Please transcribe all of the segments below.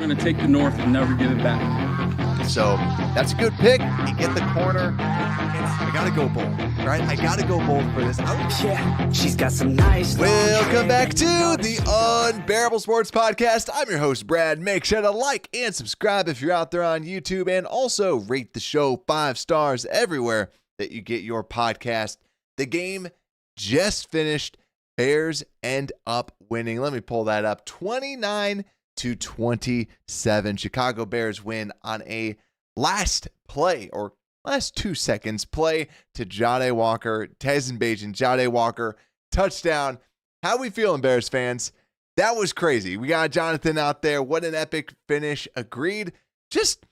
We're going to take the North and never give it back. So that's a good pick. You get the corner. I got to go bold, right? I got to go bold for this. Yeah, she's got some nice. Welcome back to the Unbearable Sports Podcast. I'm your host, Brad. Make sure to like and subscribe if you're out there on YouTube, and also rate the show 5 stars everywhere that you get your podcast. The game just finished. Bears end up winning. Let me pull that up. 29-27. Chicago Bears win on a last play, or last 2 seconds play, to Jahdae Walker, Tyson Bagent, Jahdae Walker, touchdown. How we feeling, Bears fans? That was crazy. We got Jonathan out there. What an epic finish. Agreed. Just,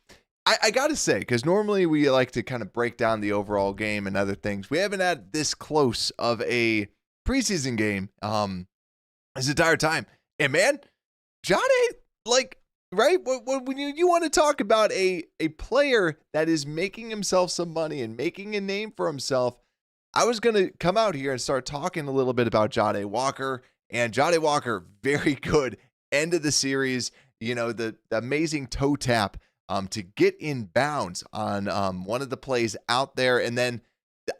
I got to say, because normally we like to kind of break down the overall game and other things. We haven't had this close of a preseason game this entire time. And man, Jahdae, like, right? When you want to talk about a player that is making himself some money and making a name for himself, I was going to come out here and start talking a little bit about Jahdae Walker. And Jahdae Walker, very good end of the series. You know, the amazing toe tap to get in bounds on one of the plays out there. And then,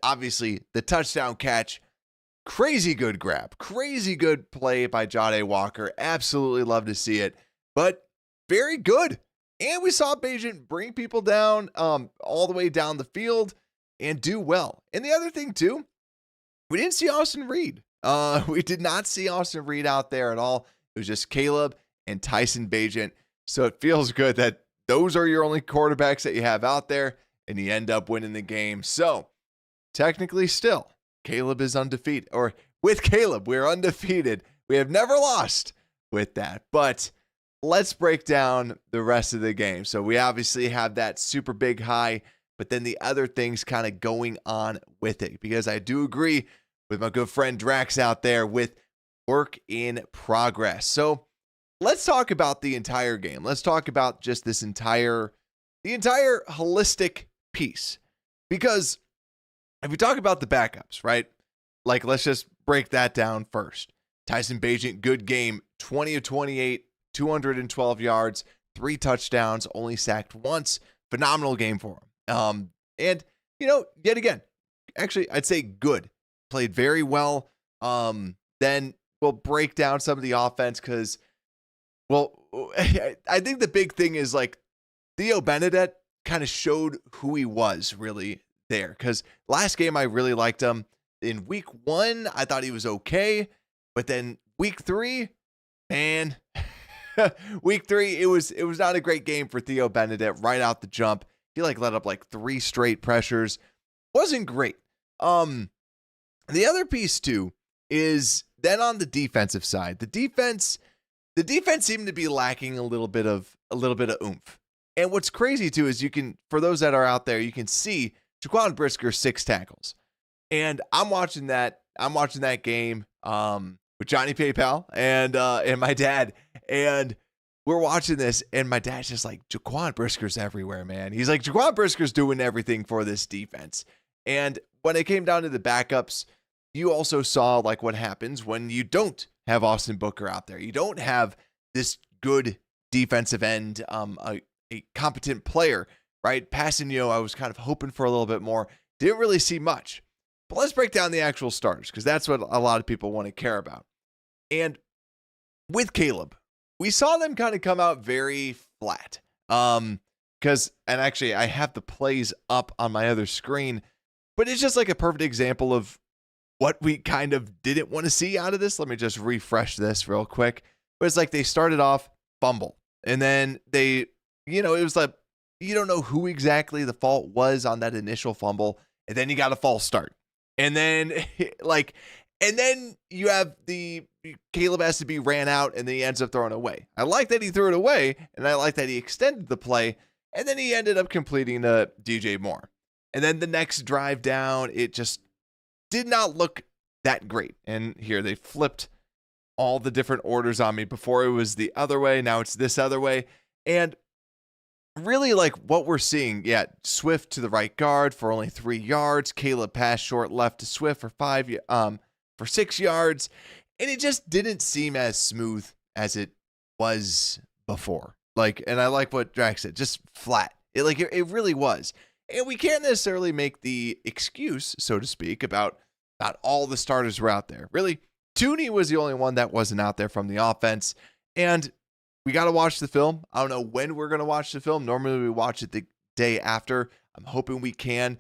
obviously, the touchdown catch. Crazy good grab. Crazy good play by Jahdae Walker. Absolutely love to see it. But very good. And we saw Bagent bring people down all the way down the field and do well. And the other thing, too, we didn't see Austin Reed. We did not see Austin Reed out there at all. It was just Caleb and Tyson Bagent. So it feels good that those are your only quarterbacks that you have out there, and you end up winning the game. So technically still, Caleb is undefeated. Or with Caleb, we're undefeated. We have never lost with that. But let's break down the rest of the game. So we obviously have that super big high, but then the other things kind of going on with it, because I do agree with my good friend Drax out there with work in progress. So let's talk about the entire game. Let's talk about just the entire holistic piece, because if we talk about the backups, right? Like, let's just break that down first. Tyson Bagent, good game, 20 of 28, 212 yards, 3 touchdowns, only sacked once. Phenomenal game for him. And, you know, yet again, actually, I'd say good. Played very well. Then we'll break down some of the offense because, well, I think the big thing is, like, Theo Benedette kind of showed who he was really there. Because last game, I really liked him. In week 1, I thought he was okay. But then week 3, man, week 3, it was not a great game for Theo Benedette right out the jump. He let up 3 straight pressures. Wasn't great. The other piece too is then on the defensive side. The defense seemed to be lacking a little bit of oomph. And what's crazy too is, you can, for those that are out there, you can see Jaquan Brisker 6 tackles. And I'm watching that game with Johnny PayPal and my dad, and we're watching this, and my dad's just like, Jaquan Brisker's everywhere, man. He's like, Jaquan Brisker's doing everything for this defense. And when it came down to the backups, you also saw what happens when you don't have Austin Booker out there. You don't have this good defensive end, a competent player, right? Passanio, I was kind of hoping for a little bit more. Didn't really see much. But let's break down the actual starters, because that's what a lot of people want to care about. And with Caleb, we saw them kind of come out very flat. And actually, I have the plays up on my other screen, but it's just a perfect example of what we kind of didn't want to see out of this. Let me just refresh this real quick. But it's they started off fumble, and then they, it was you don't know who exactly the fault was on that initial fumble, and then you got a false start. And then and then you have Caleb has to be ran out, and then he ends up throwing away. I like that he threw it away, and I like that he extended the play, and then he ended up completing to DJ Moore. And then the next drive down, it just did not look that great. And here they flipped all the different orders on me. Before it was the other way, now it's this other way. And really what we're seeing, Swift to the right guard for only 3 yards. Caleb pass short left to Swift for 6 yards. And it just didn't seem as smooth as it was before. Like, and I like what Drax said, just flat. It really was. And we can't necessarily make the excuse, so to speak, about not all the starters were out there. Really, Tooney was the only one that wasn't out there from the offense. And we got to watch the film. I don't know when we're going to watch the film. Normally we watch it the day after. I'm hoping we can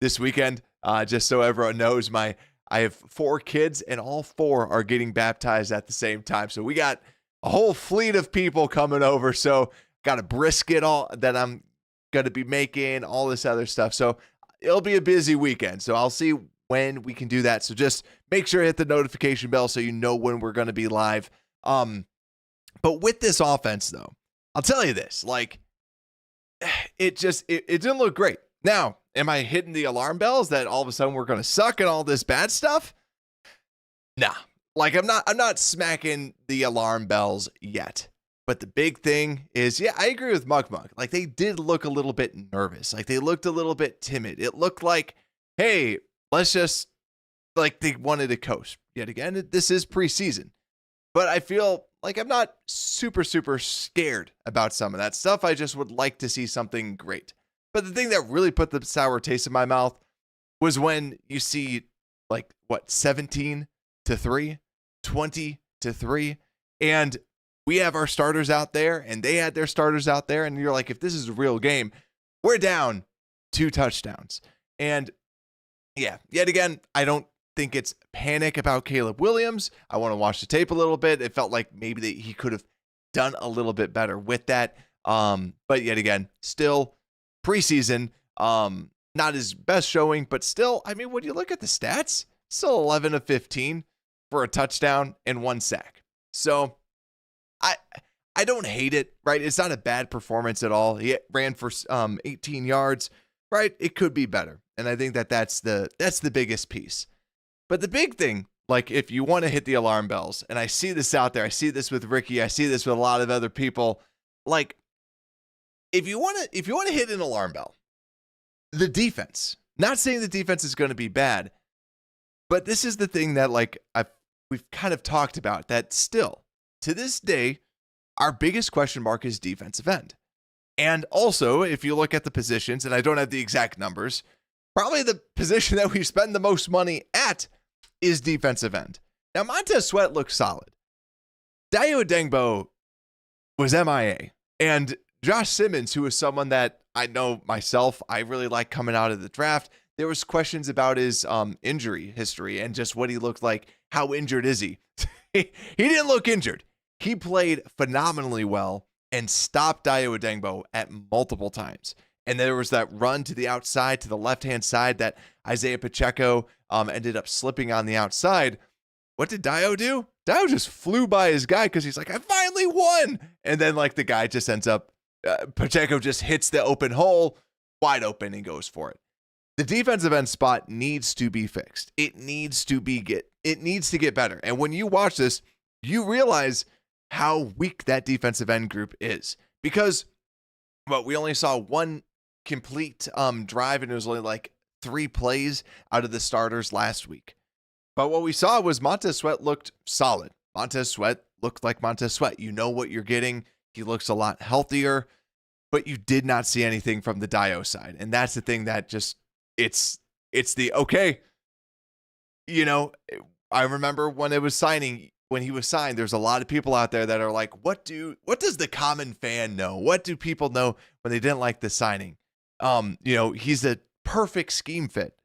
this weekend, just so everyone knows. I have 4 kids, and all 4 are getting baptized at the same time. So we got a whole fleet of people coming over. So got a brisket all that I'm going to be making, all this other stuff. So it'll be a busy weekend. So I'll see when we can do that. So just make sure to hit the notification bell so you know when we're going to be live. But with this offense, though, I'll tell you this, like, it didn't look great. Now, am I hitting the alarm bells that all of a sudden we're going to suck and all this bad stuff? Nah, like I'm not smacking the alarm bells yet. But the big thing is, yeah, I agree with Mug. Like, they did look a little bit nervous. Like, they looked a little bit timid. It looked like, hey, let's just, like, they wanted to coast. Yet again, this is preseason. But I feel like I'm not super scared about some of that stuff. I just would like to see something great. But the thing that really put the sour taste in my mouth was when you see, like, 17-3, 20-3, and we have our starters out there, and they had their starters out there, and you're like, if this is a real game, we're down 2 touchdowns. And yeah, yet again, I don't think it's panic about Caleb Williams. I want to watch the tape a little bit. It felt like maybe that he could have done a little bit better with that. But yet again, still preseason, not his best showing, but still, I mean, when you look at the stats, still 11 of 15 for a touchdown and 1 sack. So I don't hate it, right? It's not a bad performance at all. He ran for 18 yards, right? It could be better. And I think that's the biggest piece. But the big thing, like, if you want to hit the alarm bells, and I see this out there, I see this with Ricky, I see this with a lot of other people, like, if you want to hit an alarm bell, the defense, not saying the defense is going to be bad, but this is the thing that, like, we've kind of talked about, that still, to this day, our biggest question mark is defensive end. And also, if you look at the positions, and I don't have the exact numbers, probably the position that we spend the most money at is defensive end. Now, Montez Sweat looks solid. Dayo Odeyingbo was MIA. And Josh Simmons, who is someone that I know myself, I really like coming out of the draft, there was questions about his injury history and just what he looked like. How injured is he? He didn't look injured. He played phenomenally well and stopped Dayo Odeyingbo at multiple times. And there was that run to the outside, to the left-hand side, that Isaiah Pacheco ended up slipping on the outside. What did Dayo do? Dayo just flew by his guy because he's like, I finally won. And then, like, the guy just ends up, Pacheco just hits the open hole, wide open, and goes for it. The defensive end spot needs to be fixed. It needs to get better. And when you watch this, you realize how weak that defensive end group is. Because, well, we only saw one complete drive, and it was only like 3 plays out of the starters last week. But what we saw was Montez Sweat looked solid. Montez Sweat looked like Montez Sweat. You know what you're getting. He looks a lot healthier, but you did not see anything from the Dayo side. And that's the thing that just, it's the, okay, you know, I remember when he was signed, there's a lot of people out there that are like, what does the common fan know? What do people know when they didn't like the signing? You know, he's a perfect scheme fit.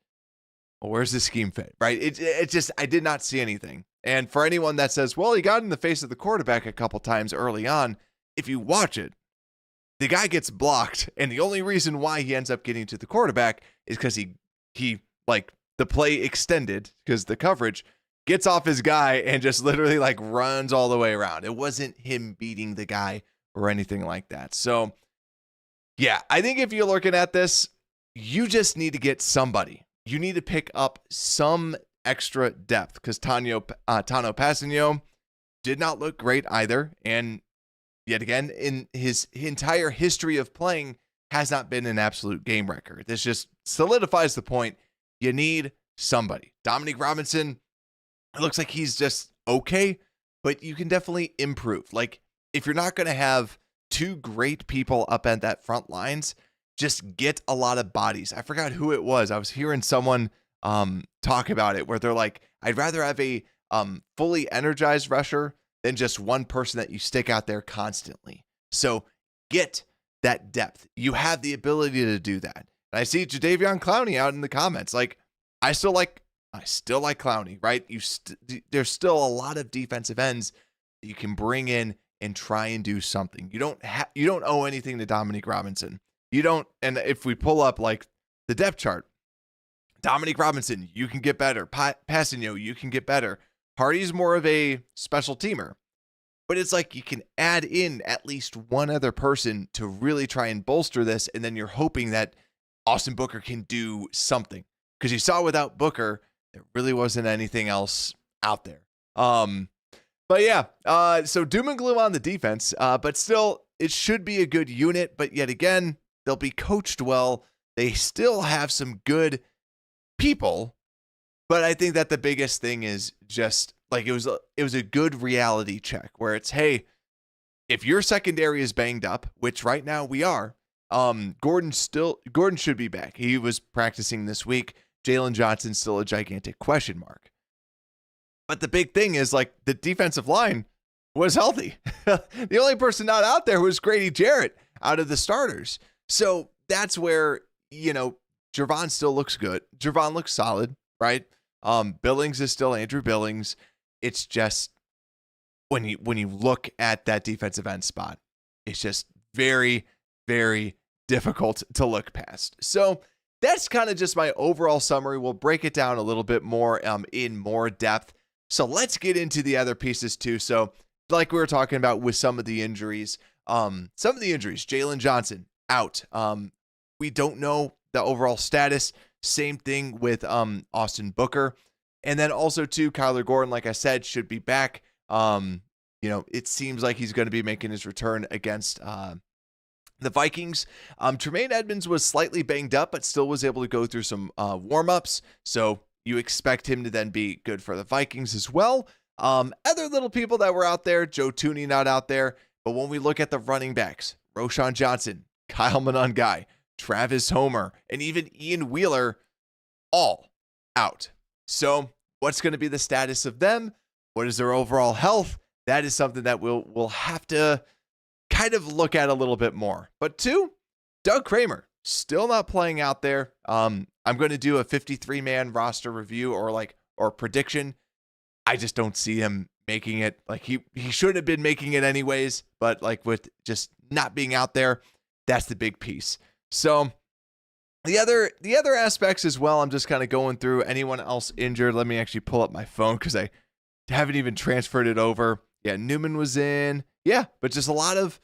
Well, where's the scheme fit, right? It just, I did not see anything. And for anyone that says, well, he got in the face of the quarterback a couple times early on, if you watch it, the guy gets blocked, and the only reason why he ends up getting to the quarterback is because he like, the play extended because the coverage gets off his guy and just literally, like, runs all the way around. It wasn't him beating the guy or anything like that. So yeah, I think if you're looking at this, you just need to get somebody. You need to pick up some extra depth, because Tano Passanio did not look great either. And yet again, in his entire history of playing, has not been an absolute game record. This just solidifies the point. You need somebody. Dominique Robinson, it looks like he's just okay, but you can definitely improve. Like, if you're not going to have two great people up at that front lines just get a lot of bodies. I forgot who it was. I was hearing someone talk about it where they're like, I'd rather have a fully energized rusher than just one person that you stick out there constantly. So get that depth. You have the ability to do that. And I see Jadeveon Clowney out in the comments. Like, I still like Clowney, right? There's still a lot of defensive ends that you can bring in and try and do something. You don't owe anything to Dominique Robinson. You don't. And if we pull up like the depth chart, Dominique Robinson, you can get better. Passanio, you can get better. Hardy's more of a special teamer. But it's like you can add in at least one other person to really try and bolster this, and then you're hoping that Austin Booker can do something. Because you saw without Booker, there really wasn't anything else out there. But yeah, so doom and gloom on the defense, but still, it should be a good unit. But yet again, they'll be coached well. They still have some good people. But I think that the biggest thing is just like it was a good reality check where it's, hey, if your secondary is banged up, which right now we are, Gordon should be back. He was practicing this week. Jalen Johnson's still a gigantic question mark. But the big thing is like the defensive line was healthy. The only person not out there was Grady Jarrett out of the starters. So that's where, Javon still looks good. Javon looks solid, right? Billings is still Andrew Billings. It's just when you look at that defensive end spot, it's just very, very difficult to look past. So that's kind of just my overall summary. We'll break it down a little bit more in more depth. So let's get into the other pieces too. So like we were talking about with some of the injuries, Jalen Johnson out. We don't know the overall status. Same thing with Austin Booker. And then also too, Kyler Gordon, like I said, should be back. It seems like he's going to be making his return against the Vikings. Tremaine Edmonds was slightly banged up, but still was able to go through some warm-ups. So you expect him to then be good for the Vikings as well. Other little people that were out there, Joe Tooney not out there. But when we look at the running backs, Roschon Johnson, Kyle Monangai, Travis Homer, and even Ian Wheeler, all out. So what's going to be the status of them? What is their overall health? That is something that we'll have to kind of look at a little bit more. But two, Doug Kramer, still not playing out there. I'm going to do a 53-man roster review or prediction. I just don't see him making it. Like he should have been making it anyways, but like with just not being out there, that's the big piece. So the other aspects as well, I'm just kind of going through anyone else injured. Let me actually pull up my phone because I haven't even transferred it over. Yeah, Newman was in. Yeah, but just a lot of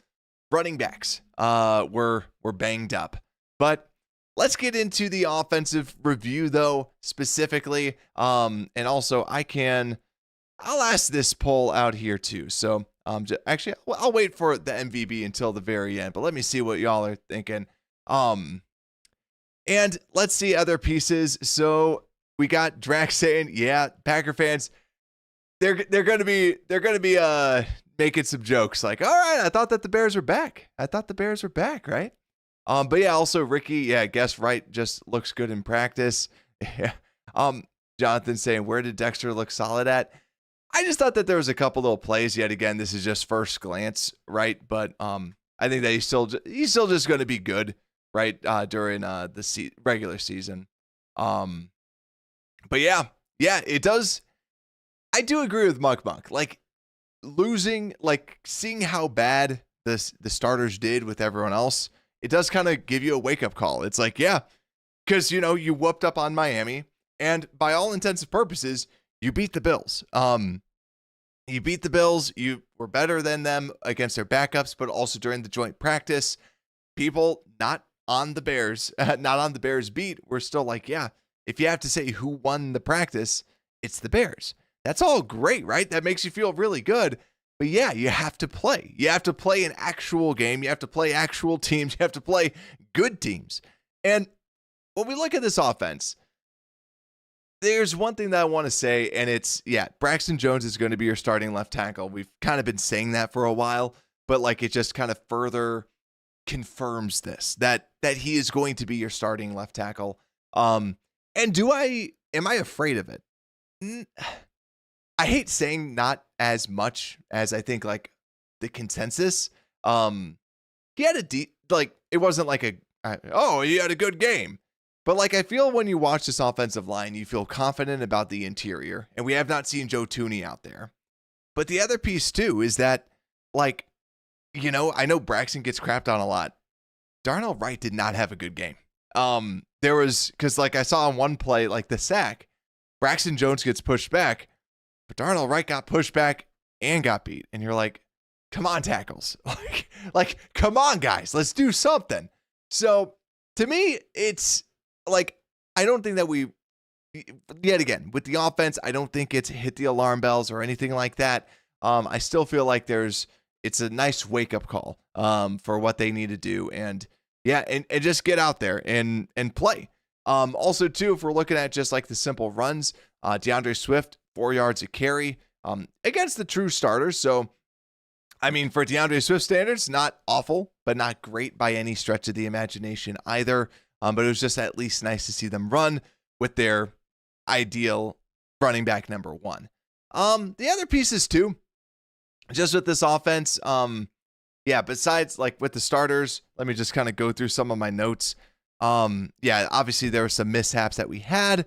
running backs were banged up. But let's get into the offensive review though, specifically. And also I'll ask this poll out here too. So I'll wait for the MVB until the very end, but let me see what y'all are thinking. And let's see other pieces. So we got Drax saying, yeah, Packer fans, they're gonna be making some jokes like, all right, I thought that the Bears were back. Right? But yeah, also Ricky, yeah, guess right, just looks good in practice. Yeah. Jonathan saying, where did Dexter look solid at? I just thought that there was a couple little plays. Yet again, this is just first glance, right? But I think that he's still just going to be good, right? During the regular season. But yeah, it does. I do agree with Monk. Like losing, like seeing how bad the starters did with everyone else, it does kind of give you a wake up call. It's like, yeah, because you whooped up on Miami, and by all intents and purposes, you beat the Bills. You beat the Bills. You were better than them against their backups, but also during the joint practice, people not on the Bears beat were still like, yeah, if you have to say who won the practice, it's the Bears. That's all great, right? That makes you feel really good. But yeah, you have to play. You have to play an actual game. You have to play actual teams. You have to play good teams. And when we look at this offense, there's one thing that I want to say, and it's, yeah, Braxton Jones is going to be your starting left tackle. We've kind of been saying that for a while, but like it just kind of further confirms this that he is going to be your starting left tackle. And am I afraid of it? I hate saying not as much as I think like the consensus. He had it wasn't like he had a good game. But like I feel when you watch this offensive line, you feel confident about the interior, and we have not seen Joe Thuney out there. But the other piece too is that, like, I know Braxton gets crapped on a lot. Darnell Wright did not have a good game. There was, because like I saw on one play, like the sack, Braxton Jones gets pushed back, but Darnell Wright got pushed back and got beat. And you're like, come on, tackles. like, come on, guys, let's do something. So to me, it's like, I don't think that yet again, with the offense, I don't think it's hit the alarm bells or anything like that. I still feel like it's a nice wake up call for what they need to do. And yeah, and just get out there and play. Also too, if we're looking at just like the simple runs, DeAndre Swift, 4 yards a carry against the true starters. So, I mean, for DeAndre Swift standards, not awful, but not great by any stretch of the imagination either. But it was just at least nice to see them run with their ideal running back number one. The other pieces too, just with this offense, besides like with the starters, let me just kind of go through some of my notes. Obviously there were some mishaps that we had,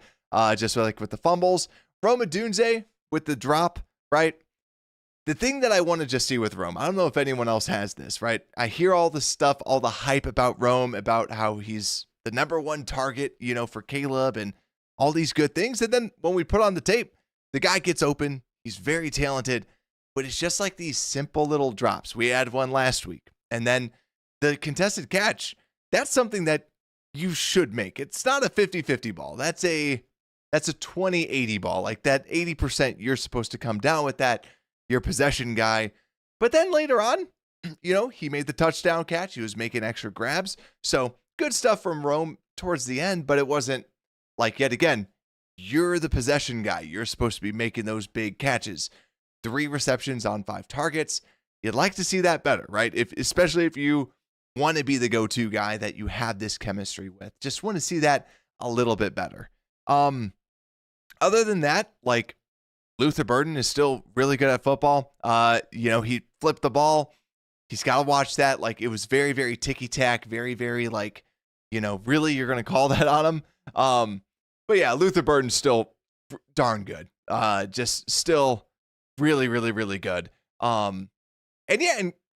just like with the fumbles. Rome Odunze with the drop, right? The thing that I want to just see with Rome, I don't know if anyone else has this, right? I hear all the stuff, all the hype about Rome, about how he's the number one target, for Caleb and all these good things. And then when we put on the tape, the guy gets open. He's very talented, but it's just like these simple little drops. We had one last week. And then the contested catch, that's something that you should make. It's not a 50-50 ball. That's a 20-80 ball. Like that 80%, you're supposed to come down with that. Your possession guy. But then later on, he made the touchdown catch. He was making extra grabs. So good stuff from Rome towards the end, but it wasn't like, yet again, you're the possession guy. You're supposed to be making those big catches. 3 receptions on 5 targets. You'd like to see that better, right? Especially if you want to be the go-to guy that you have this chemistry with. Just want to see that a little bit better. Other than that, like, Luther Burden is still really good at football. He flipped the ball. He's got to watch that. Like, it was very, very ticky-tack, very, very, like, really you're going to call that on him. But yeah, Luther Burden's still darn good. Just still really, really, really good. And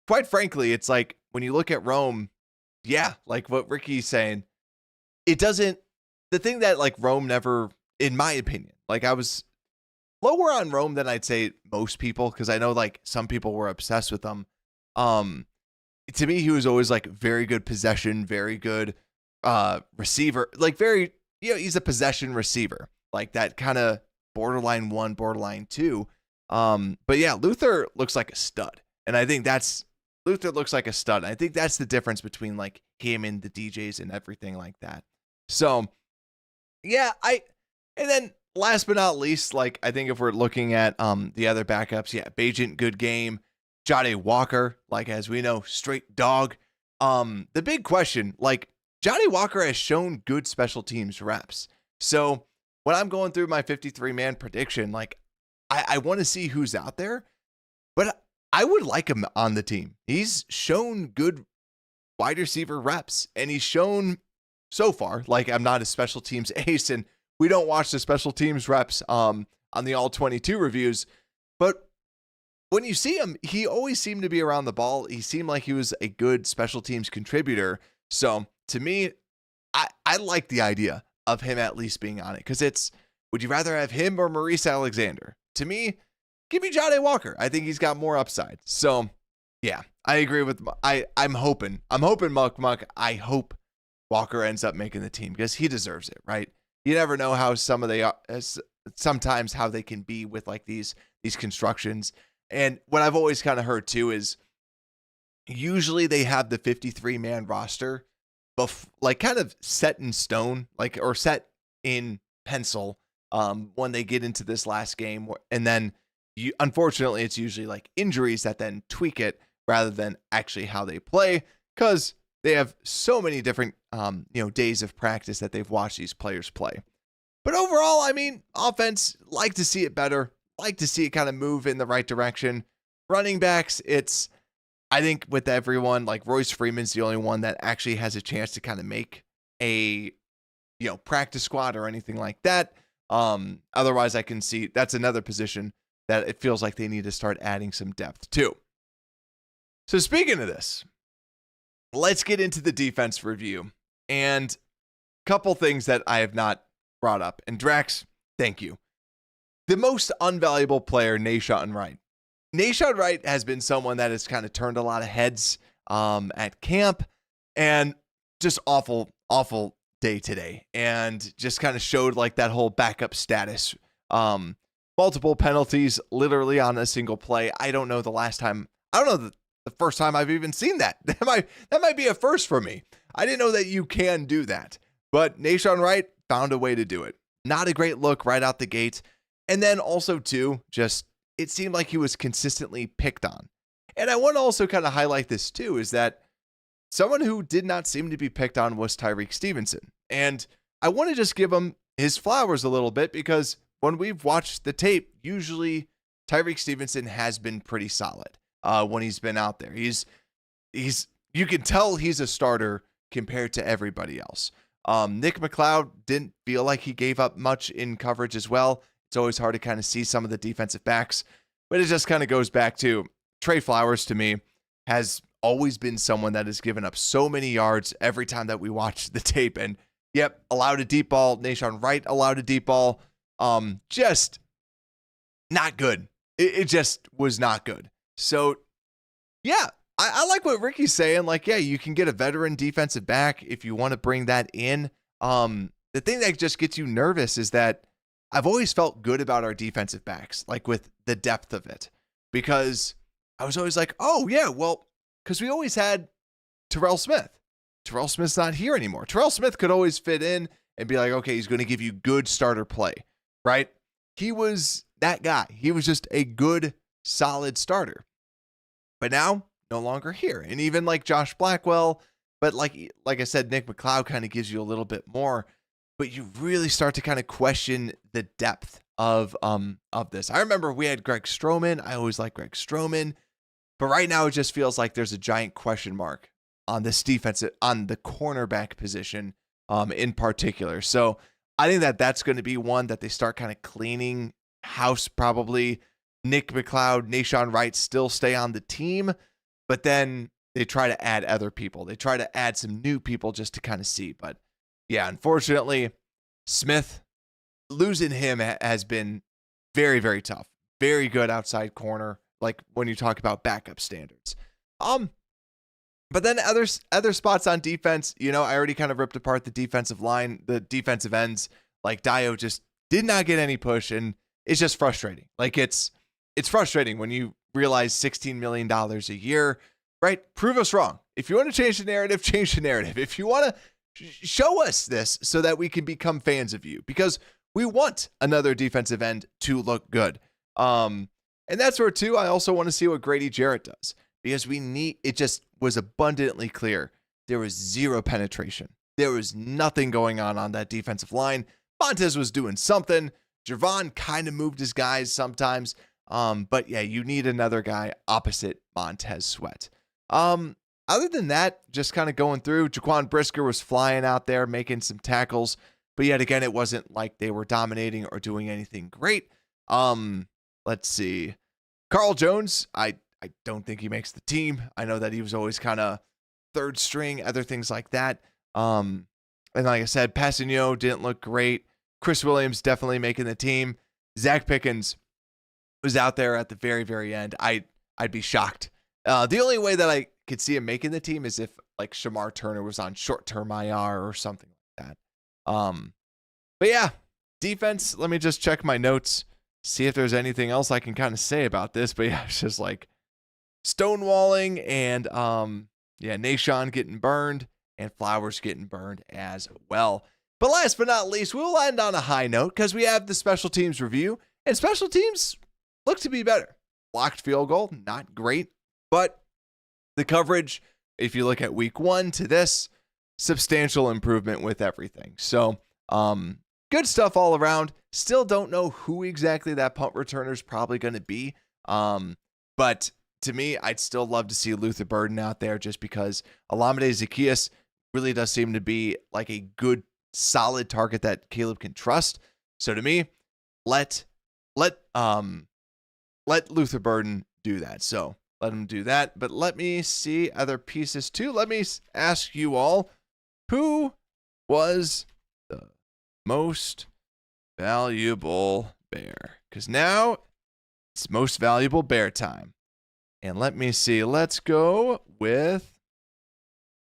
quite frankly, it's like when you look at Rome, like what Ricky's saying, the thing that like Rome never, in my opinion, like I was lower on Rome than I'd say most people, because I know like some people were obsessed with them. To me, he was always like very good possession, very good receiver, like very, he's a possession receiver, like that kind of borderline 1, borderline 2. But yeah, Luther looks like a stud. And I think Luther looks like a stud. And I think that's the difference between like him and the DJs and everything like that. So yeah, and then last but not least, like I think if we're looking at the other backups, Bagent, good game. Jade Walker, like as we know, straight dog. The big question, like Jade Walker has shown good special teams reps. So when I'm going through my 53-man prediction, like I want to see who's out there, but I would like him on the team. He's shown good wide receiver reps, and he's shown so far, like I'm not a special teams ace, and we don't watch the special teams reps on the all 22 reviews, but when you see him, he always seemed to be around the ball. He seemed like he was a good special teams contributor. So to me, I like the idea of him at least being on it, because would you rather have him or Maurice Alexander? To me, give me Jade Walker. I think he's got more upside. So yeah, I agree with, I'm hoping Muck, I hope Walker ends up making the team, because he deserves it, right? You never know how sometimes how they can be with like these constructions. And what I've always kind of heard too is usually they have the 53-man roster like kind of set in stone, like, or set in pencil when they get into this last game. And then unfortunately it's usually like injuries that then tweak it. rather than actually how they play, because they have so many different days of practice that they've watched these players play. But overall, I mean, offense, like to see it better, like to see it kind of move in the right direction. Running backs, I think with everyone, like Royce Freeman's the only one that actually has a chance to kind of make a practice squad or anything like that. Otherwise, I can see that's another position that it feels like they need to start adding some depth to. So speaking of this, let's get into the defense review. And a couple things that I have not brought up. And Drax, thank you. The most unvaluable player, Nahshon Wright. Nahshon Wright has been someone that has kind of turned a lot of heads at camp, and just awful day today, and just kind of showed like that whole backup status. Multiple penalties literally on a single play. I don't know the first time I've even seen that. That might be a first for me. I didn't know that you can do that. But Nahshon Wright found a way to do it. Not a great look right out the gate. And then also too, just it seemed like he was consistently picked on. And I want to also kind of highlight this too, is that someone who did not seem to be picked on was Tyreek Stevenson. And I want to just give him his flowers a little bit, because when we've watched the tape, usually Tyreek Stevenson has been pretty solid when he's been out there. He's you can tell he's a starter compared to everybody else. Nick McLeod didn't feel like he gave up much in coverage as well. It's always hard to kind of see some of the defensive backs, but it just kind of goes back to Trey Flowers, to me, has always been someone that has given up so many yards every time that we watch the tape. And yep, allowed a deep ball. Nahshon Wright allowed a deep ball. Just not good. It just was not good. So yeah, I like what Ricky's saying. Like, yeah, you can get a veteran defensive back if you want to bring that in. The thing that just gets you nervous is that I've always felt good about our defensive backs, like with the depth of it, because I was always like, oh yeah, well, because we always had Terrell Smith. Terrell Smith's not here anymore. Terrell Smith could always fit in and be like, okay, he's going to give you good starter play, right? He was that guy. He was just a good, solid starter. But now, no longer here. And even like Josh Blackwell, but like I said, Nick McLeod kind of gives you a little bit more, but you really start to kind of question the depth of this. I remember we had Greg Stroman. I always like Greg Stroman, but right now it just feels like there's a giant question mark on this defense, on the cornerback position in particular. So I think that that's going to be one that they start kind of cleaning house. Probably Nick McLeod, Nahshon Wright still stay on the team, but then they try to add other people. They try to add some new people just to kind of see. But yeah, unfortunately, Smith, losing him has been very, very tough. Very good outside corner, like when you talk about backup standards. But then other spots on defense, I already kind of ripped apart the defensive line, the defensive ends. Like Dio just did not get any push, and it's just frustrating. Like it's frustrating when you realize $16 million a year, right? Prove us wrong. If you want to change the narrative, change the narrative. If you want to show us this so that we can become fans of you, because we want another defensive end to look good. And that's where too, I also want to see what Grady Jarrett does, because it just was abundantly clear. There was zero penetration. There was nothing going on that defensive line. Montez was doing something. Javon kind of moved his guys sometimes. But yeah, you need another guy opposite Montez Sweat. Other than that, just kind of going through, Jaquan Brisker was flying out there, making some tackles, but yet again, it wasn't like they were dominating or doing anything great. Let's see. Carl Jones, I don't think he makes the team. I know that he was always kind of third string, other things like that. And like I said, Passanio didn't look great. Chris Williams definitely making the team. Zach Pickens was out there at the very, very end. I'd be shocked. The only way that I could see him making the team is if like Shamar Turner was on short-term IR or something like that. But yeah, defense, let me just check my notes, see if there's anything else I can kind of say about this. But yeah, it's just like stonewalling and Nahshon getting burned and Flowers getting burned as well. But last but not least, we'll end on a high note because we have the special teams review, and special teams look to be better. Blocked field goal, not great, but The coverage, if you look at week 1 to this, substantial improvement with everything. So, good stuff all around. Still don't know who exactly that punt returner is probably going to be. But to me, I'd still love to see Luther Burden out there just because Olamide Zaccheaus really does seem to be like a good, solid target that Caleb can trust. So to me, let Luther Burden do that. So let him do that. But let me see other pieces too. Let me ask you all, who was the most valuable Bear? Because now it's most valuable Bear time. And let me see. Let's go with,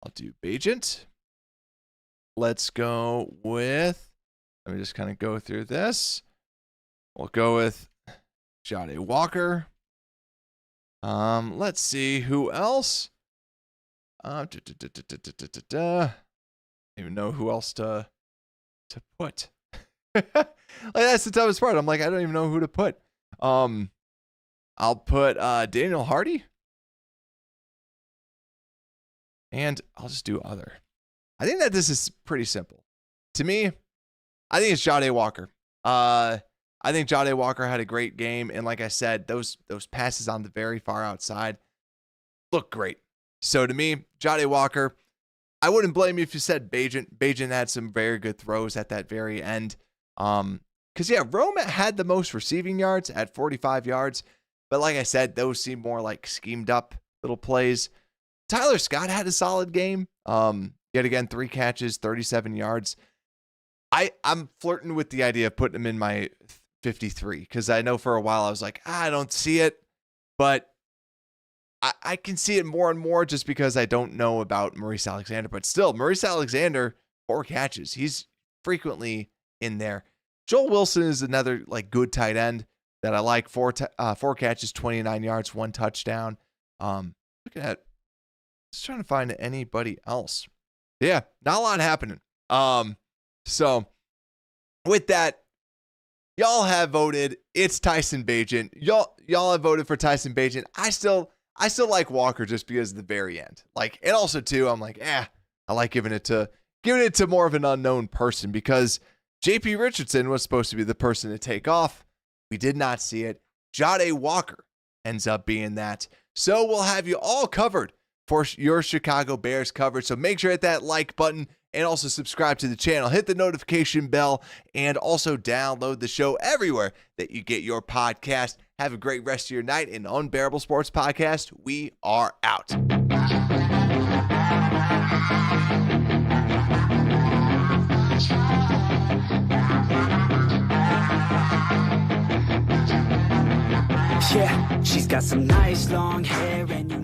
I'll do Bagent. Let's go with, let me just kind of go through this. We'll go with Jade Walker. Let's see who else. I don't even know who else to put. Like, that's the toughest part. I'm like, I don't even know who to put. I'll put Daniel Hardy. And I'll just do other. I think that this is pretty simple. To me, I think it's Jade Walker. I think Jade Walker had a great game. And like I said, those passes on the very far outside look great. So to me, Jade Walker, I wouldn't blame you if you said Bagent. Bagent had some very good throws at that very end. Because, yeah, Rome had the most receiving yards at 45 yards. But like I said, those seem more like schemed up little plays. Tyler Scott had a solid game. Yet again, 3 catches, 37 yards. I'm flirting with the idea of putting him in my 53 because I know for a while I was like, I don't see it. But I can see it more and more just because I don't know about Maurice Alexander. But still, Maurice Alexander, 4 catches. He's frequently in there. Joel Wilson is another like good tight end that I like. 4 catches, 29 yards, 1 touchdown. Look at that. Just trying to find anybody else. Yeah, not a lot happening. So with that, y'all have voted. It's Tyson Bagent. Y'all have voted for Tyson Bagent. I still like Walker just because of the very end. Like, and also too, I'm like, I like giving it to more of an unknown person because JP Richardson was supposed to be the person to take off. We did not see it. Jade Walker ends up being that. So we'll have you all covered for your Chicago Bears coverage. So make sure to hit that like button and also subscribe to the channel. Hit the notification bell and also download the show everywhere that you get your podcast. Have a great rest of your night. And Unbearable Sports Podcast, we are out. Yeah, she's got some nice long hair and you